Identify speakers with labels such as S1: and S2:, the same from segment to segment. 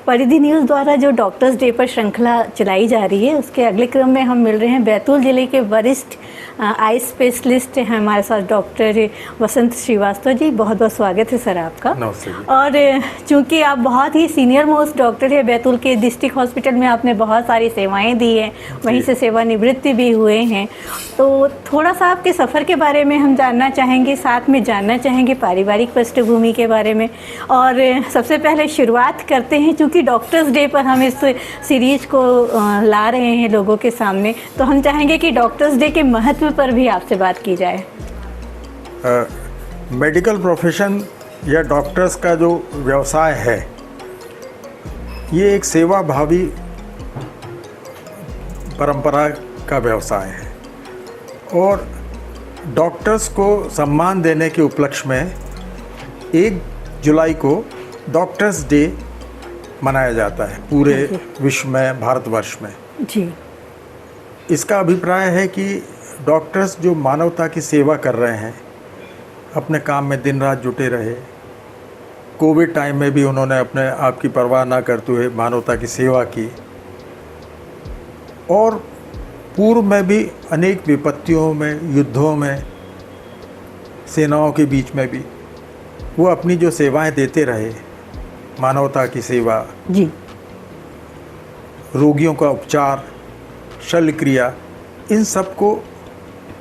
S1: परिधि न्यूज़ द्वारा जो डॉक्टर्स डे पर श्रृंखला चलाई जा रही है, उसके अगले क्रम में हम मिल रहे हैं बैतूल जिले के वरिष्ठ आई स्पेशलिस्ट हैं हमारे साथ डॉक्टर वसंत श्रीवास्तव जी। बहुत बहुत स्वागत है सर आपका। और चूंकि आप बहुत ही सीनियर मोस्ट डॉक्टर है, बैतूल के डिस्ट्रिक्ट हॉस्पिटल में आपने बहुत सारी सेवाएं दी हैं, वहीं से सेवानिवृत्त भी हुए हैं, तो थोड़ा सा आपके सफ़र के बारे में हम जानना चाहेंगे, साथ में जानना चाहेंगे पारिवारिक पृष्ठभूमि के बारे में। और सबसे पहले शुरुआत करते हैं, चूँकि डॉक्टर्स डे पर हम इस सीरीज को ला रहे हैं लोगों के सामने, तो हम चाहेंगे कि डॉक्टर्स डे के महत्व पर भी आपसे बात की जाए।
S2: मेडिकल प्रोफेशन या डॉक्टर्स का जो व्यवसाय है, ये एक सेवा भावी परंपरा का व्यवसाय है और डॉक्टर्स को सम्मान देने के उपलक्ष्य में 1 जुलाई को डॉक्टर्स डे मनाया जाता है पूरे विश्व में, भारतवर्ष में जी। इसका अभिप्राय है कि डॉक्टर्स जो मानवता की सेवा कर रहे हैं, अपने काम में दिन रात जुटे रहे, कोविड टाइम में भी उन्होंने अपने आप की परवाह ना करते हुए मानवता की सेवा की और पूर्व में भी अनेक विपत्तियों में, युद्धों में, सेनाओं के बीच में भी वो अपनी जो सेवाएं देते रहे, मानवता की सेवा जी, रोगियों का उपचार, शल्य क्रिया, इन सब को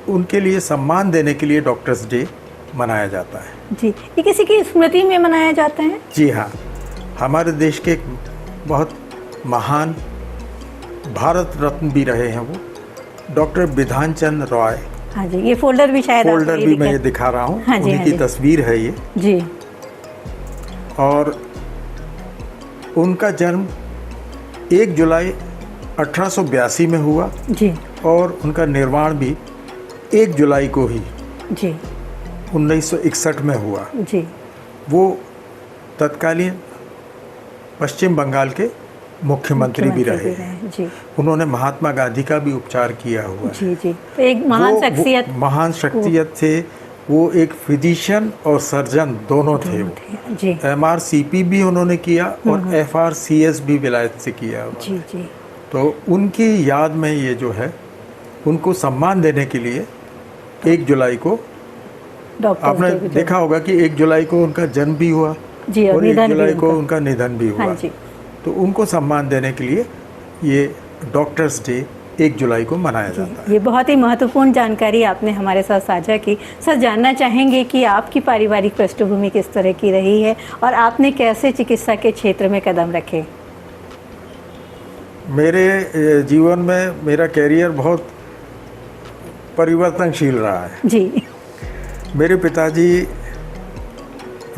S2: उनके लिए सम्मान देने के लिए डॉक्टर्स डे मनाया जाता है
S1: जी। ये किसी की स्मृति में मनाया जाता है?
S2: जी हाँ, हमारे देश के बहुत महान भारत रत्न भी रहे हैं वो, डॉक्टर बिधान चंद्र रॉय।
S1: हाँ जी, ये फोल्डर भी शायद
S2: मैं ये दिखा रहा हूँ, उन्हीं की तस्वीर है ये
S1: जी।
S2: और उनका जन्म 1 जुलाई 1882 में हुआ
S1: जी
S2: और उनका निर्वाण भी 1 जुलाई को ही
S1: जी
S2: 1961 में हुआ
S1: जी।
S2: वो तत्कालीन पश्चिम बंगाल के मुख्यमंत्री भी रहे
S1: जी।
S2: उन्होंने महात्मा गांधी का भी उपचार किया हुआ
S1: जी जी। तो एक महान
S2: शख्सियत थे वो, एक फिजिशियन और सर्जन दोनों थे
S1: जी।
S2: MRCP भी उन्होंने किया और FRCS भी विलायत से किया हुआ
S1: जी जी।
S2: तो उनकी याद में ये जो है, उनको सम्मान देने के लिए 1 जुलाई को आपने देखा होगा कि 1 जुलाई को उनका जन्म भी हुआ
S1: जी,
S2: और 1 जुलाई को उनका निधन भी हुआ।
S1: हाँ जी।
S2: तो उनको सम्मान देने के लिए ये डॉक्टर्स डे 1 जुलाई को मनाया जाता है।
S1: ये बहुत ही महत्वपूर्ण जानकारी आपने हमारे साथ साझा की। सर, जानना चाहेंगे कि आपकी पारिवारिक पृष्ठभूमि किस तरह की रही है और आपने कैसे चिकित्सा के क्षेत्र में कदम रखे?
S2: मेरे जीवन में मेरा कैरियर बहुत परिवर्तनशील रहा है
S1: जी।
S2: मेरे पिताजी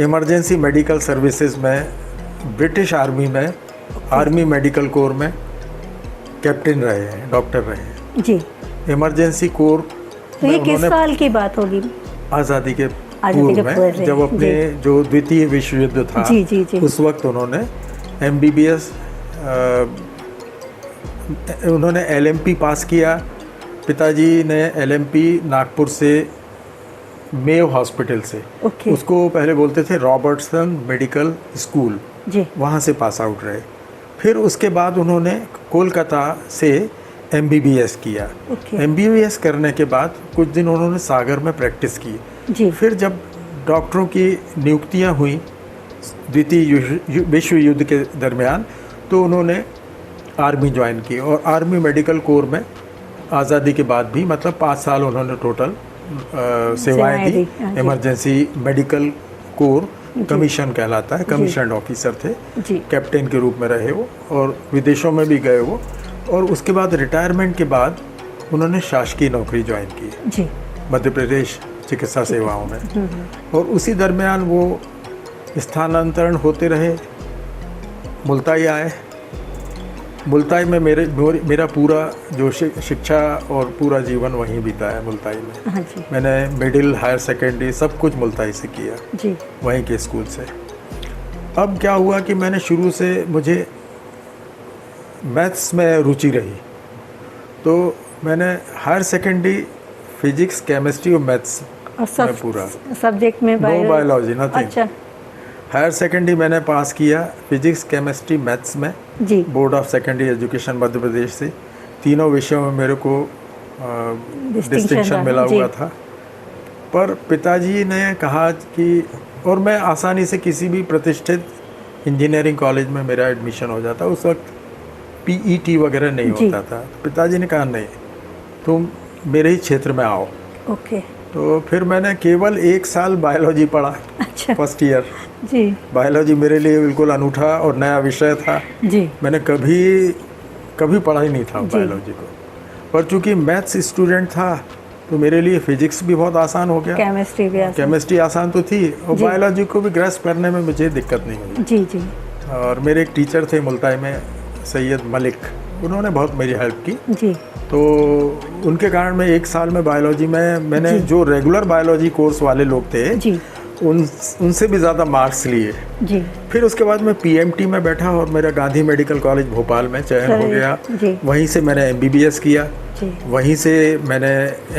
S2: इमरजेंसी मेडिकल सर्विसेज में ब्रिटिश आर्मी में, आर्मी मेडिकल कोर में कैप्टन रहे हैं, डॉक्टर रहे हैं
S1: जी।
S2: Emergency core.
S1: तो ये किस साल की बात होगी?
S2: आज़ादी के पूर्व में, जब अपने जो द्वितीय विश्व युद्ध था
S1: जी, जी, जी।
S2: उस वक्त उन्होंने MBBS, उन्होंने LMP पास किया। पिताजी ने LMP नागपुर से, मेयो हॉस्पिटल से, उसको पहले बोलते थे रॉबर्टसन मेडिकल स्कूल
S1: जी,
S2: वहाँ से पास आउट रहे। फिर उसके बाद उन्होंने कोलकाता से MBBS किया। MBBS करने के बाद कुछ दिन उन्होंने सागर में प्रैक्टिस की
S1: जी।
S2: फिर जब डॉक्टरों की नियुक्तियाँ हुई द्वितीय विश्व युद्ध के दरमियान, तो उन्होंने आर्मी ज्वाइन की और आर्मी मेडिकल कोर में आज़ादी के बाद भी, मतलब 5 साल उन्होंने टोटल सेवाएं दी। इमरजेंसी मेडिकल कोर कमीशन कहलाता है, कमीशन ऑफिसर थे, कैप्टन के रूप में रहे वो और विदेशों में भी गए वो। और उसके बाद रिटायरमेंट के बाद उन्होंने शासकीय नौकरी ज्वाइन की मध्य प्रदेश चिकित्सा सेवाओं में और उसी दरमियान वो स्थानांतरण होते रहे। मुल्ताई आए। मुल्ताई में मेरा पूरा जो शिक्षा और पूरा जीवन वहीं बीता है मुल्ताई में।
S1: हाँ जी।
S2: मैंने मिडिल, हायर सेकेंडरी सब कुछ मुल्ताई से किया
S1: जी।
S2: वहीं के स्कूल से। अब क्या हुआ कि मैंने शुरू से, मुझे मैथ्स में रुचि रही, तो मैंने हायर सेकेंडरी फिजिक्स, केमिस्ट्री और मैथ्स में पूरा
S1: सब्जेक्ट में
S2: बायोलॉजी नथिंग।
S1: अच्छा।
S2: हायर सेकेंडरी मैंने पास किया फिजिक्स, केमिस्ट्री, मैथ्स में
S1: जी
S2: board of secondary education Madhya Pradesh से। तीनों विषयों में मेरे को डिस्टिंक्शन
S1: रहा,
S2: मिला
S1: जी।
S2: हुआ था। पर पिताजी ने कहा कि, और मैं आसानी से किसी भी प्रतिष्ठित इंजीनियरिंग कॉलेज में मेरा एडमिशन हो जाता, उस वक्त पीईटी वगैरह नहीं
S1: जी।
S2: होता था। पिताजी ने कहा नहीं, तुम मेरे ही क्षेत्र में आओ।
S1: ओके।
S2: तो फिर मैंने केवल 1 साल बायोलॉजी पढ़ा,
S1: अच्छा
S2: फर्स्ट ईयर।
S1: जी
S2: बायोलॉजी मेरे लिए बिल्कुल अनूठा और नया विषय था।
S1: जी
S2: मैंने कभी पढ़ा ही नहीं था
S1: जी।
S2: बायोलॉजी को। पर चूंकि मैथ्स स्टूडेंट था तो मेरे लिए फिजिक्स भी बहुत आसान हो गया,
S1: केमिस्ट्री भी आसान।
S2: केमिस्ट्री आसान तो थी, और
S1: जी।
S2: बायोलॉजी को भी ग्रेस्प करने में मुझे दिक्कत नहीं हुई।
S1: जी जी
S2: और मेरे एक टीचर थे मुल्ताई में, सैयद मलिक, उन्होंने बहुत मेरी हेल्प की।
S1: जी
S2: तो उनके कारण मैं 1 साल में बायोलॉजी में मैंने
S1: जी।
S2: जो रेगुलर बायोलॉजी कोर्स वाले लोग थे
S1: जी
S2: उनसे भी ज़्यादा मार्क्स लिए।
S1: जी
S2: फिर उसके बाद मैं पीएमटी में बैठा और मेरा गांधी मेडिकल कॉलेज भोपाल में चयन हो
S1: सही,
S2: गया।
S1: जी।
S2: वहीं से मैंने एमबीबीएस किया,
S1: जी
S2: वहीं से मैंने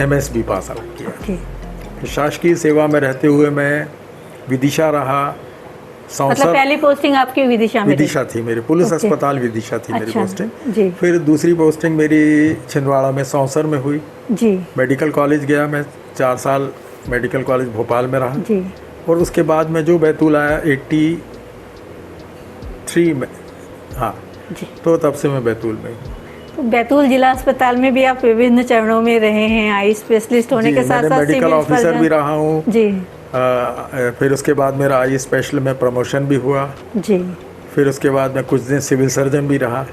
S2: एमएस भी पास आउट किया।
S1: ओके।
S2: फिर शासकीय सेवा में रहते हुए मैं विदिशा रहा,
S1: मतलब
S2: सौंसर
S1: पहली पोस्टिंग आपकी विदिशा में थी?
S2: विदिशा थी मेरी, पुलिस
S1: ओके।
S2: अस्पताल विदिशा थी मेरी
S1: अच्छा,
S2: पोस्टिंग।
S1: जी।
S2: फिर दूसरी पोस्टिंग मेरी छिंदवाड़ा में सौंसर में हुई।
S1: जी
S2: मेडिकल कॉलेज गया मैं, 4 साल मेडिकल कॉलेज भोपाल में रहा।
S1: जी
S2: और उसके बाद मैं जो बैतूल आया 83 में, हाँ,
S1: जी।
S2: तो तब से मैं बैतूल में हूँ।
S1: तो बैतूल जिला अस्पताल में भी आप विभिन्न चरणों में रहे हैं, आई स्पेशलिस्ट होने
S2: जी,
S1: के साथ
S2: मैंने
S1: साथ
S2: मेडिकल ऑफिसर भी रहा हूँ।
S1: जी
S2: फिर उसके बाद मेरा आई स्पेशल में प्रमोशन भी हुआ।
S1: जी
S2: फिर उसके बाद मैं कुछ दिन सिविल सर्जन भी रहा,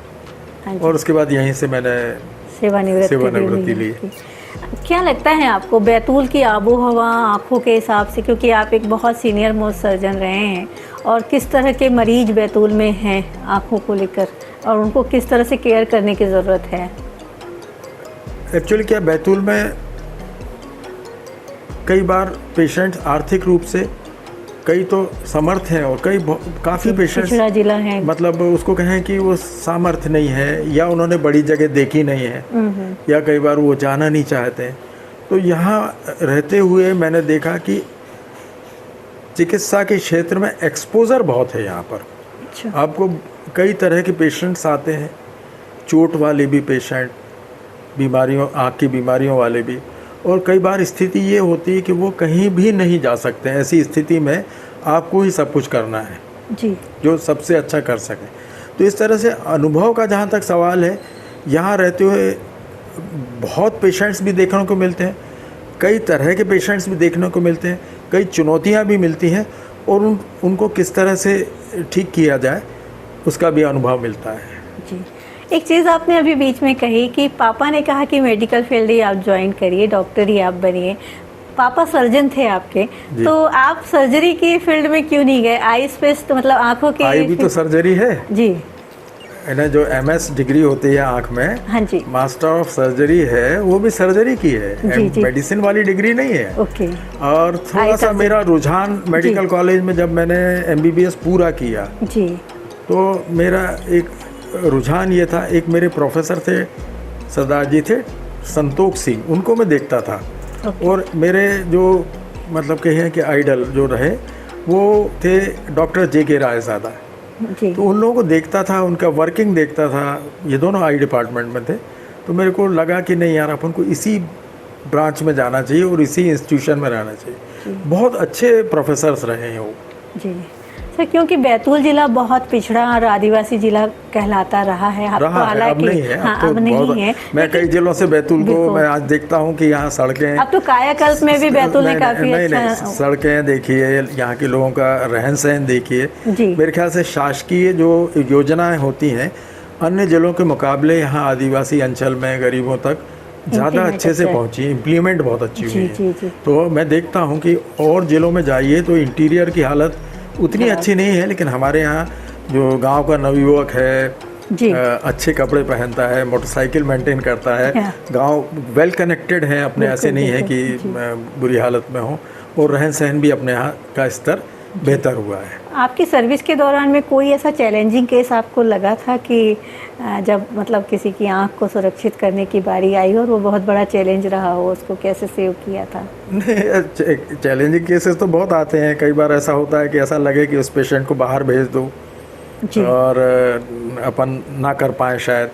S1: हाँ जी।
S2: और उसके बाद यहीं से मैंने
S1: सेवानिवृत्ति
S2: ली।
S1: क्या लगता है आपको बैतूल की आबो हवा आँखों के हिसाब से, क्योंकि आप एक बहुत सीनियर मोस्ट सर्जन रहे हैं, और किस तरह के मरीज बैतूल में हैं आँखों को लेकर, और उनको किस तरह से केयर करने की ज़रूरत है?
S2: एक्चुअली क्या बैतूल में कई बार पेशेंट आर्थिक रूप से कई तो समर्थ हैं, और काफ़ी पेशेंट्स
S1: पिछड़ा जिला है।
S2: मतलब उसको कहें कि वो सामर्थ्य नहीं है, या उन्होंने बड़ी जगह देखी नहीं है, या कई बार वो जाना नहीं चाहते हैं। तो यहाँ रहते हुए मैंने देखा कि चिकित्सा के क्षेत्र में एक्सपोज़र बहुत है यहाँ पर।
S1: अच्छा।
S2: आपको कई तरह के पेशेंट्स आते हैं, चोट वाले भी पेशेंट, बीमारियों, आँख की बीमारियों वाले भी, और कई बार स्थिति ये होती है कि वो कहीं भी नहीं जा सकते। ऐसी स्थिति में आपको ही सब कुछ करना है
S1: जी
S2: जो सबसे अच्छा कर सके। तो इस तरह से अनुभव का जहाँ तक सवाल है, यहाँ रहते हुए बहुत पेशेंट्स भी देखने को मिलते हैं, कई तरह के पेशेंट्स भी देखने को मिलते हैं, कई चुनौतियाँ भी मिलती हैं, और उनको किस तरह से ठीक किया जाए उसका भी अनुभव मिलता है।
S1: जी। एक चीज़ आपने अभी बीच में कही कि पापा ने कहा कि मेडिकल फील्ड ही आप ज्वाइन करिए, डॉक्टर ही आप बनिए। पापा सर्जन थे आपके, तो आप सर्जरी की फील्ड में क्यों नहीं गए? आई स्पेशलिस्ट मतलब आँखों की
S2: आई भी तो सर्जरी है।
S1: जी
S2: इन्हें जो एमएस डिग्री होती है आँख में,
S1: हाँ जी,
S2: मास्टर ऑफ सर्जरी है, वो भी सर्जरी की है,
S1: जी, जी।
S2: मेडिसिन वाली डिग्री नहीं है।
S1: ओके।
S2: और थोड़ा
S1: आई
S2: सा
S1: सर्जरी।
S2: मेरा रुझान मेडिकल कॉलेज में जब मैंने एमबीबीएस पूरा किया,
S1: जी
S2: तो मेरा एक रुझान ये था, एक मेरे प्रोफेसर थे, सरदार जी थे संतोष सिंह, उनको मैं देखता था। और मेरे जो मतलब कहें कि आइडल जो रहे वो थे डॉक्टर JK रायज़ादा।
S1: जी
S2: तो उन लोगों को देखता था, उनका वर्किंग देखता था, ये दोनों आई डिपार्टमेंट में थे। तो मेरे को लगा कि नहीं यार, अपन को इसी ब्रांच में जाना चाहिए और इसी इंस्टीट्यूशन में रहना चाहिए। बहुत अच्छे प्रोफेसर्स रहे हैं वो।
S1: जी सर, क्योंकि बैतूल जिला बहुत पिछड़ा और आदिवासी जिला कहलाता रहा है।
S2: रहा है, अब
S1: हालांकि
S2: नहीं है,
S1: हाँ,
S2: अब तो
S1: अब नहीं
S2: बहुत
S1: है।
S2: मैं कई जिलों से बैतूल को
S1: बिल्कुल।
S2: मैं आज देखता हूँ कि यहाँ सड़कें,
S1: अब तो कायाकल्प में भी बैतूल ने काफी
S2: नहीं,
S1: अच्छा
S2: सड़कें देखिए, यहाँ के लोगों का रहन सहन देखिए।
S1: जी।
S2: मेरे ख्याल से शासकीय जो योजनाएं होती हैं अन्य जिलों के मुकाबले यहाँ आदिवासी अंचल में गरीबों तक ज़्यादा
S1: Implement
S2: अच्छे से
S1: अच्छा है।
S2: पहुँची, इम्प्लीमेंट बहुत अच्छी हुई
S1: जी
S2: है।
S1: जी जी
S2: तो मैं देखता हूँ कि और जिलों में जाइए तो इंटीरियर की हालत उतनी अच्छी नहीं है, लेकिन हमारे यहाँ जो गांव का नवयुवक है,
S1: जी
S2: अच्छे कपड़े पहनता है, मोटरसाइकिल मेंटेन करता है,
S1: हाँ।
S2: गांव वेल कनेक्टेड है अपने, ऐसे नहीं है कि
S1: बिल्कुल,
S2: मैं बुरी हालत में हूँ, और रहन सहन भी अपने यहाँ का स्तर बेहतर हुआ है।
S1: आपकी सर्विस के दौरान में कोई ऐसा चैलेंजिंग केस आपको लगा था कि जब मतलब किसी की आंख को सुरक्षित करने की बारी आई और वो बहुत बड़ा चैलेंज रहा हो, उसको कैसे सेव किया था?
S2: नहीं, चैलेंजिंग केसेस तो बहुत आते हैं। कई बार ऐसा होता है कि ऐसा लगे कि उस पेशेंट को बाहर भेज दो
S1: जी।
S2: और अपन ना कर पाए शायद,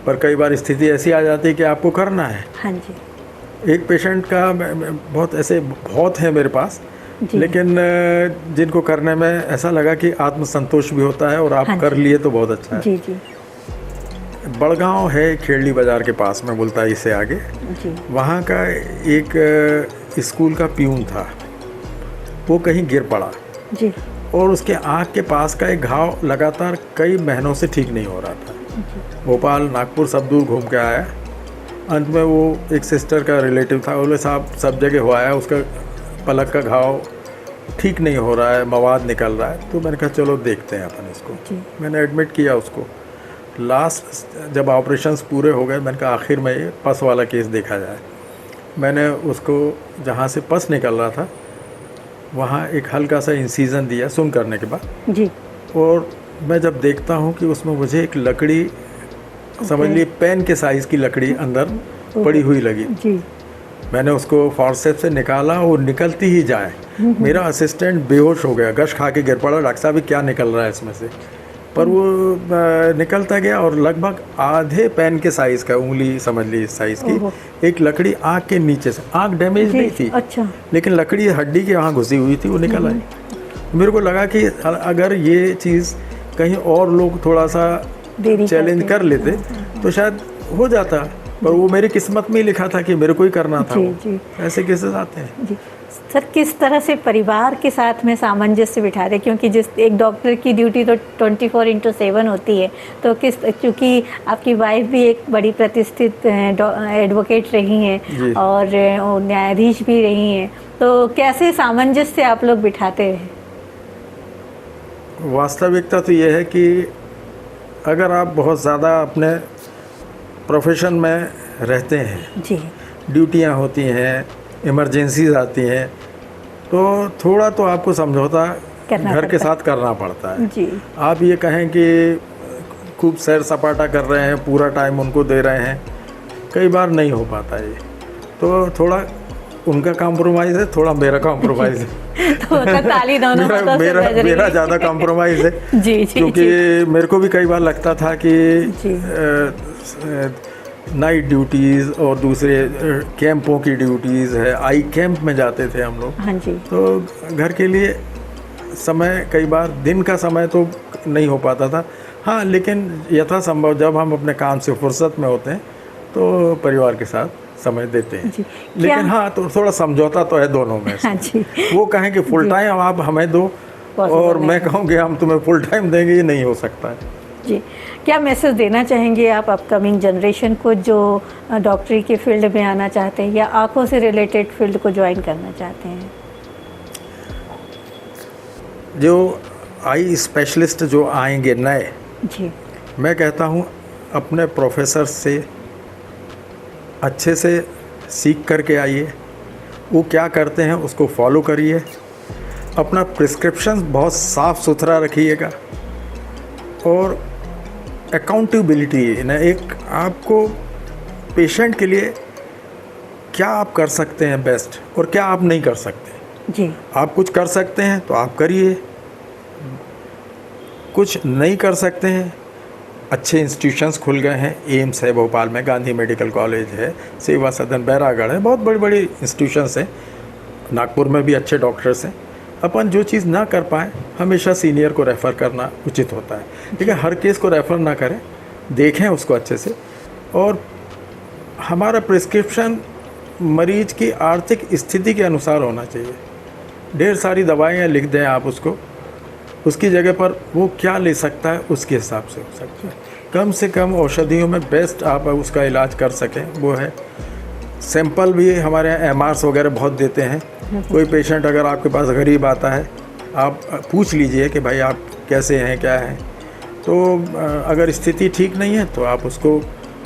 S2: पर कई बार स्थिति ऐसी आ जाती है कि आपको करना है।
S1: हाँ जी।
S2: एक पेशेंट का बहुत ऐसे बहुत है मेरे पास,
S1: जी।
S2: लेकिन जिनको करने में ऐसा लगा कि आत्मसंतोष भी होता है और आप
S1: हाँ जी।
S2: कर लिए तो बहुत अच्छा है।
S1: जी जी
S2: बड़गांव है खेड़ली बाज़ार के पास में, मुल्ताई से आगे।
S1: जी।
S2: वहाँ का एक स्कूल का प्यून था, वो कहीं गिर पड़ा
S1: जी।
S2: और उसके आँख के पास का एक घाव लगातार कई महीनों से ठीक नहीं हो रहा था। भोपाल, नागपुर सब दूर घूम के आया। अंत में वो एक सिस्टर का रिलेटिव था, बोले साहब सब जगह हो आया, उसका पलक का घाव ठीक नहीं हो रहा है, मवाद निकल रहा है। तो मैंने कहा चलो देखते हैं अपन इसको।
S1: जी।
S2: मैंने एडमिट किया उसको। लास्ट जब ऑपरेशंस पूरे हो गए, मैंने कहा आखिर में ये पस वाला केस देखा जाए। मैंने उसको जहाँ से पस निकल रहा था वहाँ एक हल्का सा इंसीजन दिया सुन करने के बाद।
S1: जी।
S2: और मैं जब देखता हूँ कि उसमें मुझे एक लकड़ी, समझ लीजिए पेन के साइज़ की लकड़ी अंदर पड़ी हुई लगी।
S1: जी।
S2: मैंने उसको फॉर्सेप्स से निकाला और निकलती ही जाए, मेरा असिस्टेंट बेहोश हो गया, गश खा के गिर पड़ा। डॉक्टर साहब क्या निकल रहा है इसमें से? पर वो निकलता गया और लगभग आधे पेन के साइज़ का, उंगली समझ ली साइज़ की एक लकड़ी आँख के नीचे से, आँख डैमेज नहीं थी।
S1: अच्छा।
S2: लेकिन लकड़ी हड्डी के यहाँ घुसी हुई थी, वो निकल आई। मेरे को लगा कि अगर ये चीज़ कहीं और लोग थोड़ा सा चैलेंज कर लेते तो शायद हो जाता, पर वो मेरी किस्मत में ही लिखा था कि मेरे को ही करना था।
S1: जी जी।
S2: ऐसे केसेस आते हैं।
S1: जी सर, किस तरह से परिवार के साथ में सामंजस्य बिठाते, क्योंकि जिस एक डॉक्टर की ड्यूटी तो 24/7 होती है, तो क्योंकि आपकी वाइफ भी एक बड़ी प्रतिष्ठित एडवोकेट रही हैं और न्यायाधीश भी रही हैं, तो कैसे सामंजस्य आप लोग बिठाते हैं?
S2: वास्तविकता तो ये है कि अगर आप बहुत ज़्यादा अपने प्रोफेशन में रहते हैं,
S1: जी,
S2: ड्यूटियाँ होती हैं, इमरजेंसीज आती हैं, तो थोड़ा तो आपको समझौता घर के साथ करना पड़ता है।
S1: जी।
S2: आप ये कहें कि खूब सैर सपाटा कर रहे हैं, पूरा टाइम उनको दे रहे हैं, कई बार नहीं हो पाता ये। तो थोड़ा उनका कॉम्प्रोमाइज़ है, थोड़ा मेरा कॉम्प्रोमाइज़ है।
S1: तो ताली दोनों
S2: मेरा ज़्यादा कॉम्प्रोमाइज़ है।
S1: जी जी।
S2: क्योंकि मेरे को भी कई बार लगता था कि नाइट ड्यूटीज़ और दूसरे कैंपों की ड्यूटीज़ है, आई कैंप में जाते थे हम लोग।
S1: हाँ जी।
S2: तो घर के लिए समय कई बार दिन का समय तो नहीं हो पाता था। हाँ, लेकिन यथासंभव जब हम अपने काम से फुर्सत में होते हैं तो परिवार के साथ समय देते हैं।
S1: जी।
S2: लेकिन हाँ, तो थोड़ा समझौता तो है दोनों में।
S1: हाँ जी।
S2: वो कहें कि फुल टाइम आप हमें दो और मैं कहूँ कि हम तुम्हें फुल टाइम देंगे, ये नहीं हो सकता है।
S1: जी, क्या मैसेज देना चाहेंगे आप अपकमिंग जनरेशन को जो डॉक्टरी के फील्ड में आना चाहते हैं या आँखों से रिलेटेड फील्ड को ज्वाइन करना चाहते हैं?
S2: जो आई स्पेशलिस्ट जो आएंगे नए,
S1: जी,
S2: मैं कहता हूँ अपने प्रोफेसर से अच्छे से सीख करके आइए, वो क्या करते हैं उसको फॉलो करिए, अपना प्रिस्क्रिप्शन बहुत साफ़ सुथरा रखिएगा और अकाउंटेबिलिटी ना, एक आपको पेशेंट के लिए क्या आप कर सकते हैं बेस्ट और क्या आप नहीं कर सकते।
S1: जी,
S2: आप कुछ कर सकते हैं तो आप करिए, कुछ नहीं कर सकते हैं। अच्छे इंस्टीट्यूशंस खुल गए हैं, एम्स है भोपाल में, गांधी मेडिकल कॉलेज है, सेवा सदन बैरागढ़ है, बहुत बड़ी बड़ी इंस्टीट्यूशंस हैं। नागपुर में भी अच्छे डॉक्टर्स हैं। अपन जो चीज़ ना कर पाएँ हमेशा सीनियर को रेफ़र करना उचित होता है। ठीक है, हर केस को रेफ़र ना करें, देखें उसको अच्छे से। और हमारा प्रिस्क्रिप्शन मरीज की आर्थिक स्थिति के अनुसार होना चाहिए। ढेर सारी दवाइयाँ लिख दें आप उसको, उसकी जगह पर वो क्या ले सकता है उसके हिसाब से हो सकता है। कम से कम औषधियों में बेस्ट आप उसका इलाज कर सकें वो है। सैंपल भी हमारे यहाँ MRs वगैरह बहुत देते हैं। कोई पेशेंट अगर आपके पास गरीब आता है, आप पूछ लीजिए कि भाई आप कैसे हैं, क्या हैं। तो अगर स्थिति ठीक नहीं है तो आप उसको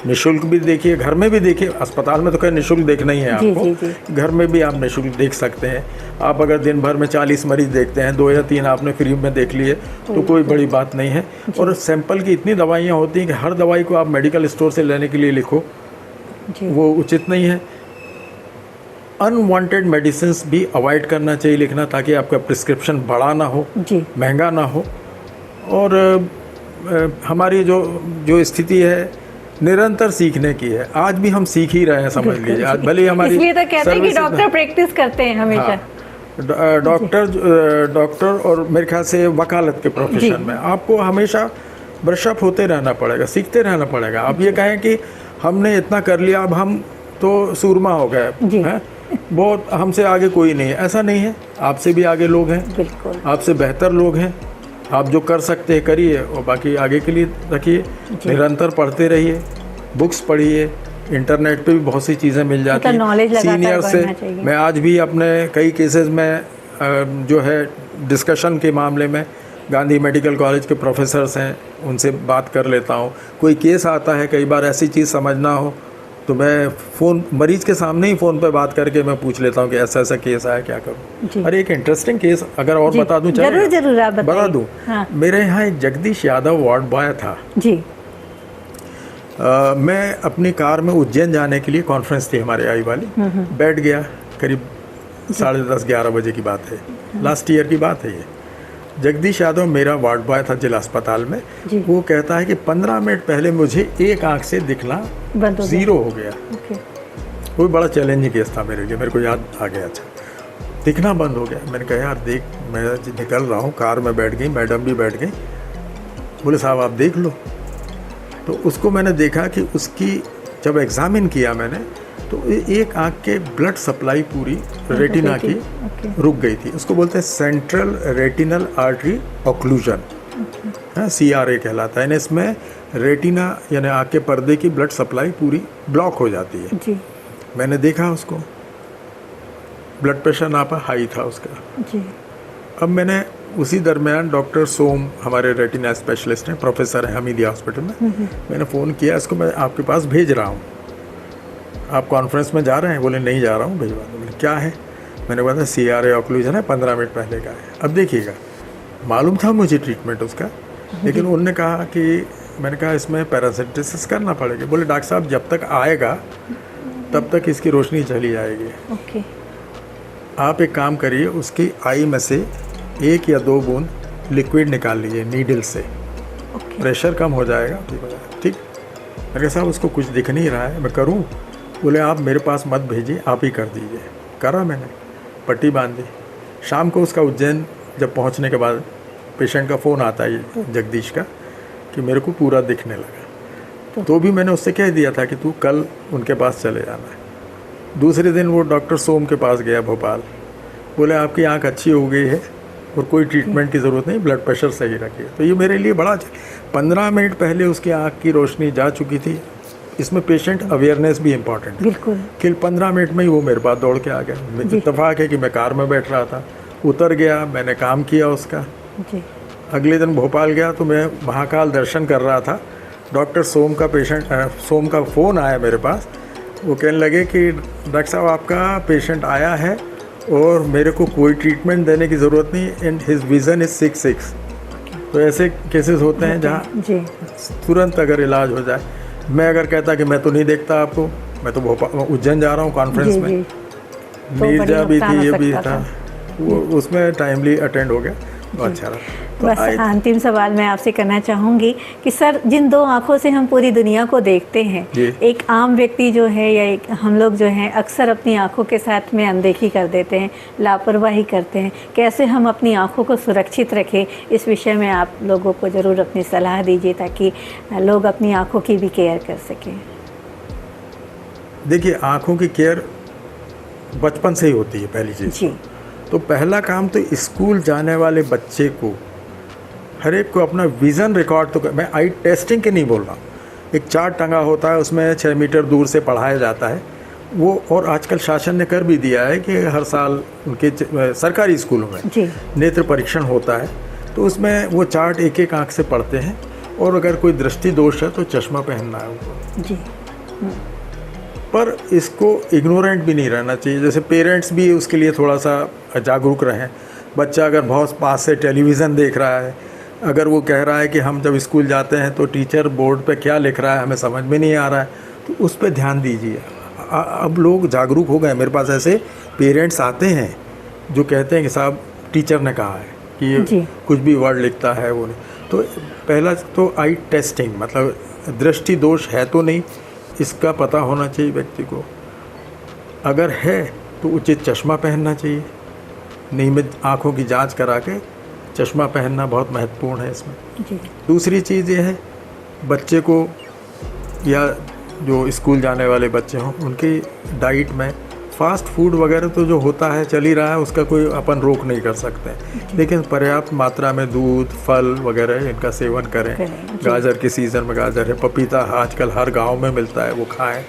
S2: निःशुल्क भी देखिए, घर में भी देखिए। अस्पताल में तो खैर निःशुल्क देखना ही है
S1: जी,
S2: आपको,
S1: जी, जी।
S2: घर में भी आप निःशुल्क देख सकते हैं। आप अगर दिन भर में 40 मरीज देखते हैं, 2 या 3 आपने फ्री में देख लिए तो कोई बड़ी बात नहीं है। और सैंपल की इतनी दवाइयाँ होती हैं कि हर दवाई को आप मेडिकल स्टोर से लेने के लिए लिखो,
S1: जी,
S2: वो उचित नहीं है। अनवांटेड मेडिसिन्स भी अवॉइड करना चाहिए लिखना, ताकि आपका प्रिस्क्रिप्शन बड़ा ना हो,
S1: जी,
S2: महंगा ना हो। और हमारी जो स्थिति है निरंतर सीखने की है। आज भी हम सीख ही रहे हैं, समझ
S1: बिल्कुल,
S2: लीजिए। आज
S1: जी।
S2: भले ही हमारी
S1: इसलिए तो कहते हैं कि
S2: सर्विसेज में-
S1: डॉक्टर प्रैक्टिस करते हैं हमेशा।
S2: हाँ, डॉक्टर और मेरे ख्याल से वकालत के प्रोफेशन में आपको हमेशा ब्रशअप होते रहना पड़ेगा, सीखते रहना पड़ेगा। आप ये कहें कि हमने इतना कर लिया, अब हम तो सूरमा हो गए
S1: जी।
S2: हैं, बहुत हमसे आगे कोई नहीं है, ऐसा नहीं है। आपसे भी आगे लोग हैं,
S1: बिल्कुल,
S2: आपसे बेहतर लोग हैं। आप जो कर सकते हैं करिए और बाकी आगे के लिए रखिए। निरंतर पढ़ते रहिए, बुक्स पढ़िए, इंटरनेट पे भी बहुत सी चीज़ें मिल जाती हैं।
S1: नॉलेज लगातार
S2: सीनियर से
S1: बढ़ना चाहिए।
S2: मैं आज भी अपने कई केसेस में जो है डिस्कशन के मामले में गांधी मेडिकल कॉलेज के प्रोफेसर्स हैं, उनसे बात कर लेता हूँ। कोई केस आता है, कई बार ऐसी चीज़ समझना हो तो मैं फ़ोन मरीज़ के सामने ही फ़ोन पे बात करके मैं पूछ लेता हूँ कि ऐसा ऐसा केस आया, क्या करूँ।
S1: जी।
S2: अरे एक इंटरेस्टिंग केस अगर और
S1: जी,
S2: बता दूँ,
S1: जरूर जरूर आप बताइए।
S2: बता दूँ।
S1: हाँ।
S2: मेरे यहाँ एक जगदीश यादव वार्ड बॉय था।
S1: जी,
S2: मैं अपनी कार में उज्जैन जाने के लिए, कॉन्फ्रेंस थी हमारे आई वाली, बैठ गया। करीब 10:30-11 बजे की बात है, लास्ट ईयर की बात है ये। जगदीश यादव मेरा वार्ड बॉय था जिला अस्पताल में।
S1: जी।
S2: वो कहता है कि 15 मिनट पहले मुझे एक आंख से दिखना
S1: बंद हो गया।
S2: 0 हो गया।
S1: ओके,
S2: वो बड़ा चैलेंजिंग केस था मेरे लिए, मेरे को याद आ गया। अच्छा, दिखना बंद हो गया। मैंने कहा यार देख, मैं निकल रहा हूँ, कार में बैठ गई, मैडम भी बैठ गई। बोले साहब आप देख लो। तो उसको मैंने देखा कि उसकी जब एग्ज़ामिन किया मैंने, तो एक आंख के ब्लड सप्लाई पूरी रेटिना की
S1: ओके।
S2: रुक गई थी। उसको बोलते हैं सेंट्रल रेटिनल आर्टरी ऑक्लूजन, है, CRA कहलाता है। यानी इसमें रेटिना यानी आँख के पर्दे की ब्लड सप्लाई पूरी ब्लॉक हो जाती है।
S1: जी,
S2: मैंने देखा उसको, ब्लड प्रेशर नापा, हाई था उसका।
S1: जी,
S2: अब मैंने उसी दरमियान डॉक्टर सोम, हमारे रेटिना स्पेशलिस्ट हैं, प्रोफेसर हैं हमीदिया हॉस्पिटल में, मैंने फ़ोन किया, इसको मैं आपके पास भेज रहा हूँ, आप कॉन्फ्रेंस में जा रहे हैं? बोले नहीं जा रहा हूँ, भिजवा दो। बोले क्या है? मैंने बताया CRA ऑक्लूजन है, 15 मिनट पहले का है। अब देखिएगा, मालूम था मुझे ट्रीटमेंट उसका, लेकिन उन्होंने कहा कि, मैंने कहा इसमें पैरासिटिस करना पड़ेगा। बोले डॉक्टर साहब जब तक आएगा तब तक इसकी रोशनी चली जाएगी।
S1: ओके,
S2: आप एक काम करिए, उसकी आई में से 1 या 2 बूंद लिक्विड निकाल लीजिए नीडल से,
S1: ओके,
S2: प्रेशर कम हो जाएगा, ठीक हो जाएगा। ठीक। मैंने कहा साहब उसको कुछ दिख नहीं रहा है, मैं करूं? बोले आप मेरे पास मत भेजिए, आप ही कर दीजिए। करा मैंने, पट्टी बांध दी। शाम को उसका उज्जैन जब पहुंचने के बाद पेशेंट का फ़ोन आता है जगदीश का कि मेरे को पूरा दिखने लगा। तो भी मैंने उससे कह दिया था कि तू कल उनके पास चले जाना है। दूसरे दिन वो डॉक्टर सोम के पास गया भोपाल। बोले आपकी आंख अच्छी हो गई है और कोई ट्रीटमेंट की ज़रूरत नहीं, ब्लड प्रेशर सही रखिए। तो ये मेरे लिए बड़ा 15 मिनट पहले उसकी आंख की रोशनी जा चुकी थी। इसमें पेशेंट अवेयरनेस भी इम्पॉर्टेंट है
S1: बिल्कुल,
S2: कि 15 मिनट में ही वो मेरे पास दौड़ के आ गया। इत्तेफाक है कि मैं कार में बैठ रहा था, उतर गया, मैंने काम किया उसका।
S1: जी,
S2: अगले दिन भोपाल गया तो मैं महाकाल दर्शन कर रहा था। डॉक्टर सोम का सोम का फ़ोन आया मेरे पास। वो कहने लगे कि डॉक्टर साहब आपका पेशेंट आया है और मेरे को कोई ट्रीटमेंट देने की ज़रूरत नहीं, एंड हिज विज़न इज़ 6-6। तो ऐसे केसेस होते हैं जहाँ
S1: जी,
S2: तुरंत अगर इलाज हो जाए। मैं अगर कहता कि मैं तो नहीं देखता आपको, मैं तो भोपाल उज्जैन जा रहा हूँ कॉन्फ्रेंस
S1: जी,
S2: में,
S1: जी, तो
S2: नीरजा
S1: बड़ी
S2: भी
S1: नुकसान
S2: थी,
S1: हो
S2: ये भी
S1: सकता
S2: था, वो उसमें टाइमली अटेंड हो गया तो अच्छा रहा। तो
S1: बस अंतिम सवाल मैं आपसे करना चाहूँगी कि सर, जिन 2 आँखों से हम पूरी दुनिया को देखते हैं,
S2: जी।
S1: एक आम व्यक्ति जो है या एक हम लोग जो हैं अक्सर अपनी आँखों के साथ में अनदेखी कर देते हैं, लापरवाही करते हैं। कैसे हम अपनी आँखों को सुरक्षित रखें, इस विषय में आप लोगों को ज़रूर अपनी सलाह दीजिए ताकि लोग अपनी आँखों की भी केयर कर सकें।
S2: देखिए, आँखों की केयर बचपन से ही होती है पहली चीज़।
S1: जी,
S2: तो पहला काम तो स्कूल जाने वाले बच्चे को, हर एक को अपना विज़न रिकॉर्ड तो मैं आई टेस्टिंग के नहीं बोल रहा हूँ, एक चार्ट टंगा होता है, उसमें 6 मीटर दूर से पढ़ाया जाता है वो। और आजकल शासन ने कर भी दिया है कि हर साल उनके सरकारी स्कूलों में
S1: जी,
S2: नेत्र परीक्षण होता है। तो उसमें वो चार्ट एक एक आँख से पढ़ते हैं, और अगर कोई दृष्टि दोष है तो चश्मा पहनना है उनको।
S1: जी,
S2: पर इसको इग्नोरेंट भी नहीं रहना चाहिए। जैसे पेरेंट्स भी उसके लिए थोड़ा सा जागरूक रहें। बच्चा अगर बहुत पास से टेलीविज़न देख रहा है, अगर वो कह रहा है कि हम जब स्कूल जाते हैं तो टीचर बोर्ड पे क्या लिख रहा है हमें समझ में नहीं आ रहा है, तो उस पर ध्यान दीजिए। अब लोग जागरूक हो गए। मेरे पास ऐसे पेरेंट्स आते हैं जो कहते हैं कि साहब टीचर ने कहा है कि ये कुछ भी वर्ड लिखता है वो नहीं। तो पहला तो आई टेस्टिंग, मतलब दृष्टि दोष है तो नहीं, इसका पता होना चाहिए व्यक्ति को। अगर है तो उचित चश्मा पहनना चाहिए। नियमित आँखों की जांच करा के चश्मा पहनना बहुत महत्वपूर्ण है इसमें।
S1: जी।
S2: दूसरी चीज़ ये है, बच्चे को या जो स्कूल जाने वाले बच्चे हों उनकी डाइट में फास्ट फूड वगैरह तो जो होता है चल ही रहा है, उसका कोई अपन रोक नहीं कर सकते, लेकिन पर्याप्त मात्रा में दूध फल वगैरह इनका सेवन करें। गाजर के सीज़न में गाजर है, पपीता आजकल हर गांव में मिलता है, वो खाएं।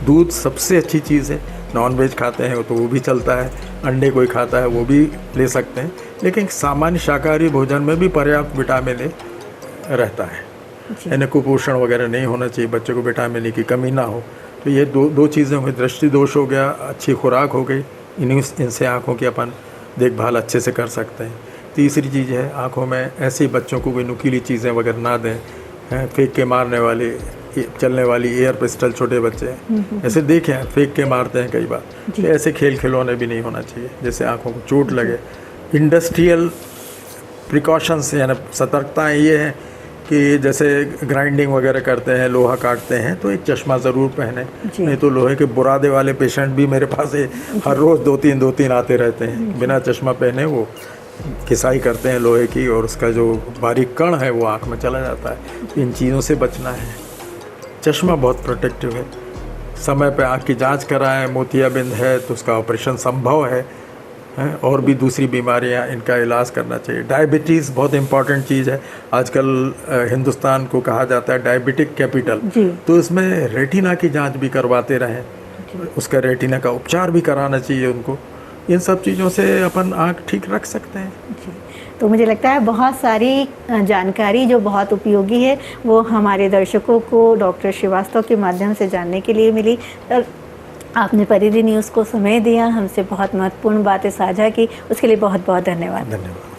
S2: दूध सबसे अच्छी चीज़ है। नॉनवेज खाते हैं तो वो भी चलता है, अंडे कोई खाता है वो भी ले सकते हैं, लेकिन सामान्य शाकाहारी भोजन में भी पर्याप्त विटामिन ए रहता है। यानी कुपोषण वगैरह नहीं होना चाहिए, बच्चे को विटामिन ए की कमी ना हो। तो ये दो चीज़ें हुई, दृष्टि दोष हो गया, अच्छी खुराक हो गई, इनसे आँखों की अपन देखभाल अच्छे से कर सकते हैं। तीसरी चीज़ है, आँखों में ऐसे बच्चों को कोई नुकीली चीज़ें वगैरह ना दें, फेंक के मारने वाली चलने वाली एयर पिस्टल, छोटे बच्चे ऐसे देखे हैं फेंक के मारते हैं कई बार, तो ऐसे खेल खिलौने भी नहीं होना चाहिए जिससे आँखों को चोट लगे। इंडस्ट्रियल प्रिकॉशंस यानी सतर्कताएँ ये हैं कि जैसे ग्राइंडिंग वगैरह करते हैं, लोहा काटते हैं, तो एक चश्मा ज़रूर पहने, नहीं तो लोहे के बुरादे वाले पेशेंट भी मेरे पास हर रोज़ दो तीन आते रहते हैं, बिना चश्मा पहने वो घिसाई करते हैं लोहे की, और उसका जो बारीक कण है वो आँख में चला जाता है। इन चीज़ों से बचना है। चश्मा बहुत प्रोटेक्टिव है। समय पे आँख की जांच कराएं, मोतियाबिंद है तो उसका ऑपरेशन संभव है, और भी दूसरी बीमारियां, इनका इलाज करना चाहिए। डायबिटीज़ बहुत इंपॉर्टेंट चीज़ है। आजकल हिंदुस्तान को कहा जाता है डायबिटिक कैपिटल, तो इसमें रेटिना की जांच भी करवाते रहें, उसका रेटिना का उपचार भी कराना चाहिए उनको। इन सब चीज़ों से अपन आँख ठीक रख सकते हैं।
S1: तो मुझे लगता है बहुत सारी जानकारी जो बहुत उपयोगी है वो हमारे दर्शकों को डॉक्टर श्रीवास्तव के माध्यम से जानने के लिए मिली। और आपने परिधि न्यूज़ को समय दिया, हमसे बहुत महत्वपूर्ण बातें साझा की, उसके लिए बहुत बहुत धन्यवाद।
S2: धन्यवाद।